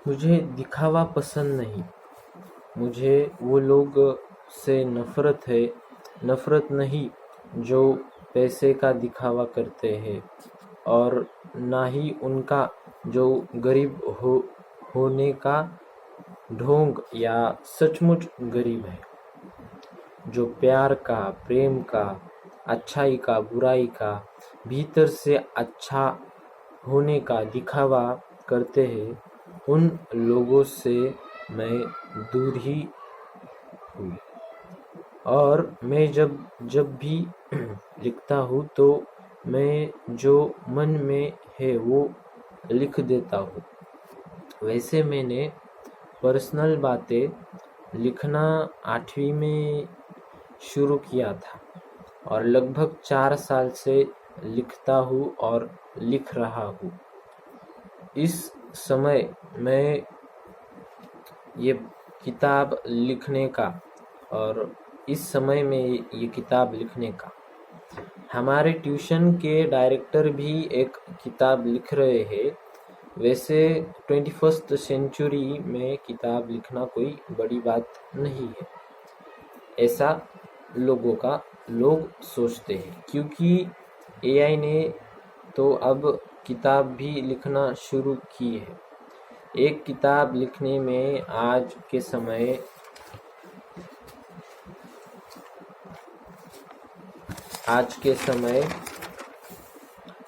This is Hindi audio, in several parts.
मुझे दिखावा पसंद नहीं। मुझे वो लोग से नफरत है। नफरत नहीं जो पैसे का दिखावा करते हैं, और ना ही उनका जो गरीब होने का ढोंग या सचमुच गरीब है, जो प्यार का, प्रेम का, अच्छाई का, बुराई का, भीतर से अच्छा होने का दिखावा करते हैं। उन लोगों से मैं दूर ही हूँ। और मैं जब जब भी लिखता हूँ तो मैं जो मन में है वो लिख देता हूँ। वैसे मैंने पर्सनल बातें लिखना 8वीं में शुरू किया था, और लगभग 4 साल से लिखता हूँ और लिख रहा हूँ। इस समय मैं ये किताब लिखने का और इस समय में ये किताब लिखने का, हमारे ट्यूशन के डायरेक्टर भी एक किताब लिख रहे हैं। वैसे 21st सेंचुरी में किताब लिखना कोई बड़ी बात नहीं है, ऐसा लोग सोचते हैं, क्योंकि एआई ने तो अब किताब भी लिखना शुरू की है। एक किताब लिखने में आज के समय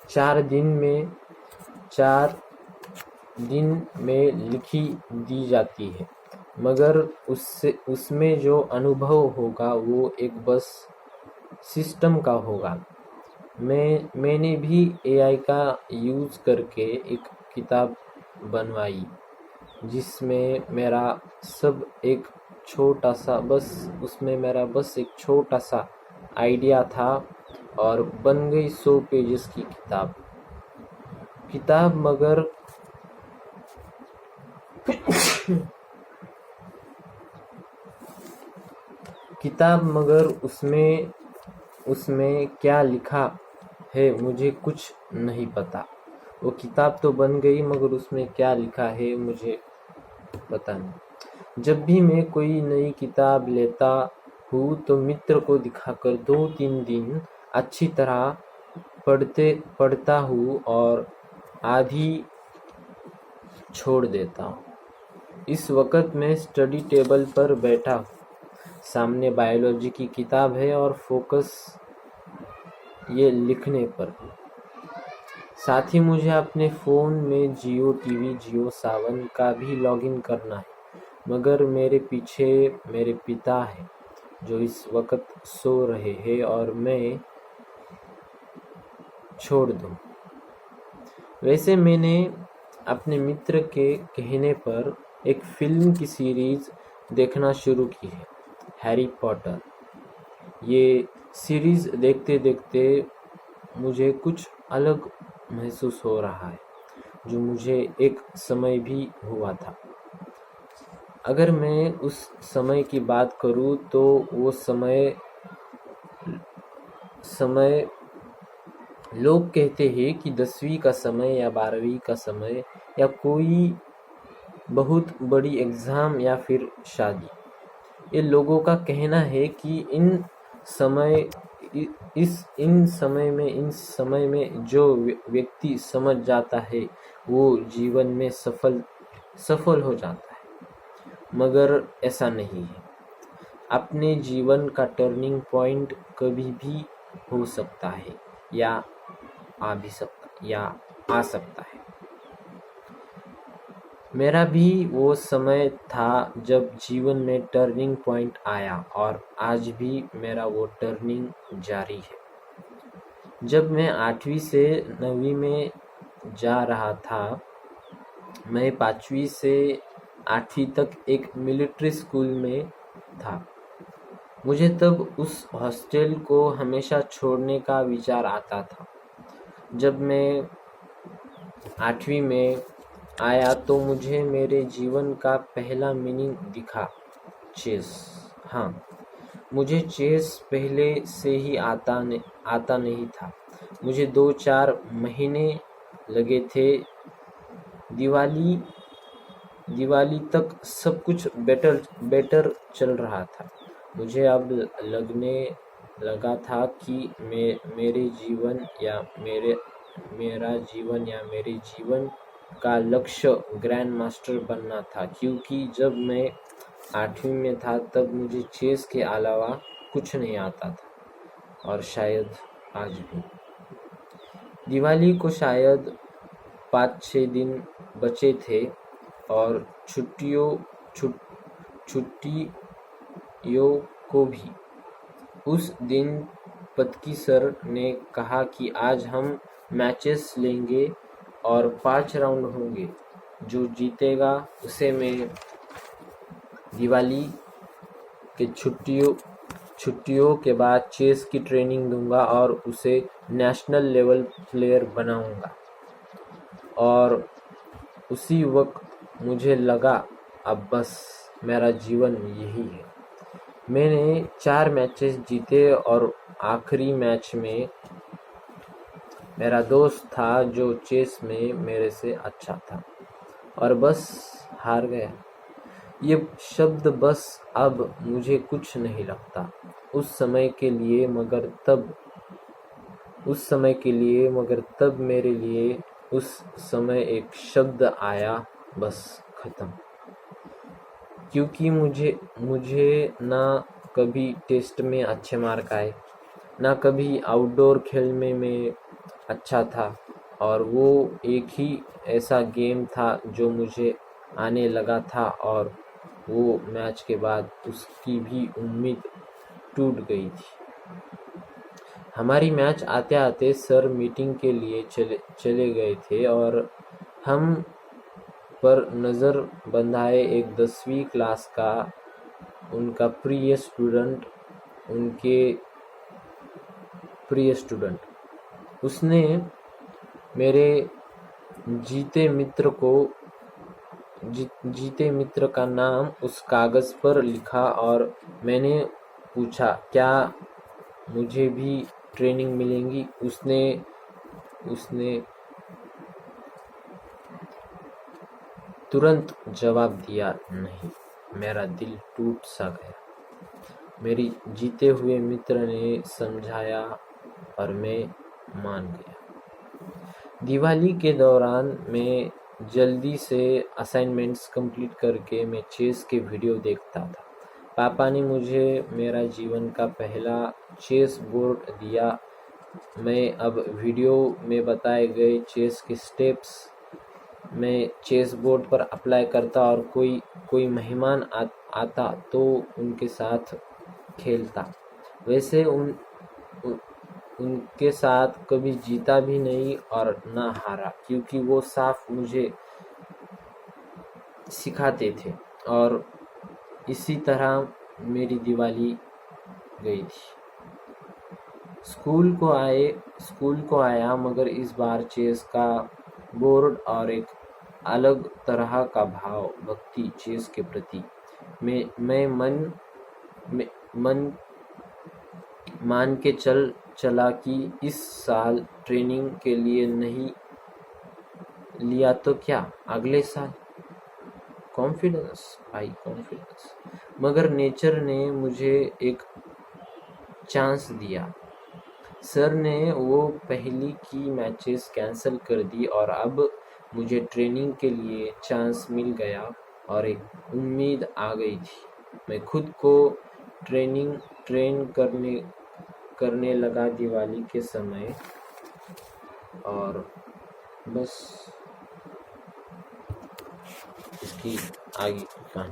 4 दिन में लिखी दी जाती है, मगर उसमें जो अनुभव होगा वो एक बस सिस्टम का होगा। मैंने भी एआई का यूज़ करके एक किताब बनवाई, जिसमें मेरा एक छोटा सा आइडिया था, और बन गई 100 पेजेस की किताब मगर उसमें क्या लिखा है मुझे कुछ नहीं पता। वो किताब तो बन गई, मगर उसमें क्या लिखा है मुझे पता नहीं। जब भी मैं कोई नई किताब लेता हूँ तो मित्र को दिखाकर 2-3 दिन अच्छी तरह पढ़ता हूँ और आधी छोड़ देता हूँ। इस वक्त मैं स्टडी टेबल पर बैठा हूँ, सामने बायोलॉजी की किताब है और फोकस ये लिखने पर। साथ ही मुझे अपने फ़ोन में जियो टीवी, जियो सावन का भी लॉगिन करना है, मगर मेरे पीछे मेरे पिता हैं जो इस वक्त सो रहे हैं, और मैं छोड़ दूँ। वैसे मैंने अपने मित्र के कहने पर एक फिल्म की सीरीज़ देखना शुरू की है, हैरी पॉटर। ये सीरीज़ देखते देखते मुझे कुछ अलग महसूस हो रहा है, जो मुझे एक समय भी हुआ था। अगर मैं उस समय की बात करूँ तो वो समय लोग कहते हैं कि 10वीं का समय या 12वीं का समय या कोई बहुत बड़ी एग्ज़ाम या फिर शादी। ये लोगों का कहना है कि इन समय में जो व्यक्ति समझ जाता है वो जीवन में सफल हो जाता है, मगर ऐसा नहीं है। अपने जीवन का टर्निंग पॉइंट कभी भी हो सकता है या आ सकता है। मेरा भी वो समय था जब जीवन में टर्निंग पॉइंट आया, और आज भी मेरा वो टर्निंग जारी है। जब मैं 8वीं से 9वीं में जा रहा था, मैं 5वीं से 8वीं तक एक मिलिट्री स्कूल में था। मुझे तब उस हॉस्टल को हमेशा छोड़ने का विचार आता था। जब मैं 8वीं में आया तो मुझे मेरे जीवन का पहला मीनिंग दिखा, चेस। हाँ, मुझे चेस पहले से ही आता नहीं था। मुझे 2-4 महीने लगे थे। दिवाली दिवाली तक सब कुछ बेटर चल रहा था। मुझे अब लगने लगा था कि मेरे जीवन या मेरे जीवन का लक्ष्य ग्रैंड मास्टर बनना था, क्योंकि जब मैं 8वीं में था तब मुझे चेस के अलावा कुछ नहीं आता था, और शायद आज भी। दिवाली को शायद 5-6 दिन बचे थे और छुट्टियों को भी। उस दिन पतकी सर ने कहा कि आज हम मैचेस लेंगे और 5 राउंड होंगे, जो जीतेगा उसे मैं दिवाली के छुट्टियों के बाद चेस की ट्रेनिंग दूंगा और उसे नेशनल लेवल प्लेयर बनाऊंगा। और उसी वक्त मुझे लगा अब बस मेरा जीवन यही है। मैंने 4 मैचेस जीते और आखिरी मैच में मेरा दोस्त था जो चेस में मेरे से अच्छा था, और बस हार गया। ये शब्द बस अब मुझे कुछ नहीं लगता। उस समय के लिए मगर तब मेरे लिए उस समय एक शब्द आया, बस खत्म। क्योंकि मुझे ना कभी टेस्ट में अच्छे मार्क आए, ना कभी आउटडोर खेल में मैं अच्छा था, और वो एक ही ऐसा गेम था जो मुझे आने लगा था, और वो मैच के बाद उसकी भी उम्मीद टूट गई थी। हमारी मैच आते आते सर मीटिंग के लिए चले गए थे, और हम पर नज़र बंधाए एक 10वीं क्लास का उनका प्रिय स्टूडेंट। उसने मेरे जीते मित्र का नाम उस कागज़ पर लिखा, और मैंने पूछा, क्या मुझे भी ट्रेनिंग मिलेगी? उसने तुरंत जवाब दिया, नहीं। मेरा दिल टूट सा गया। मेरी जीते हुए मित्र ने समझाया और मैं मान गया। दिवाली के दौरान मैं जल्दी से असाइनमेंट्स कंप्लीट करके मैं चेस के वीडियो देखता था। पापा ने मुझे मेरा जीवन का पहला चेस बोर्ड दिया। मैं अब वीडियो में बताए गए चेस के स्टेप्स मैं चेस बोर्ड पर अप्लाई करता, और कोई मेहमान आता तो उनके साथ खेलता। वैसे उनके साथ कभी जीता भी नहीं और ना हारा, क्योंकि वो साफ मुझे सिखाते थे, और इसी तरह मेरी दिवाली गई थी। स्कूल को आया, मगर इस बार चेस का बोर्ड और एक अलग तरह का भाव, भक्ति चेस के प्रति। मैं मान के चला कि इस साल ट्रेनिंग के लिए नहीं लिया तो क्या, अगले साल। कॉन्फिडेंस। मगर नेचर ने मुझे एक चांस दिया। सर ने वो पहली की मैचेस कैंसिल कर दी, और अब मुझे ट्रेनिंग के लिए चांस मिल गया और एक उम्मीद आ गई थी। मैं खुद को ट्रेन करने लगा दिवाली के समय, और बस इसकी आगे कहानी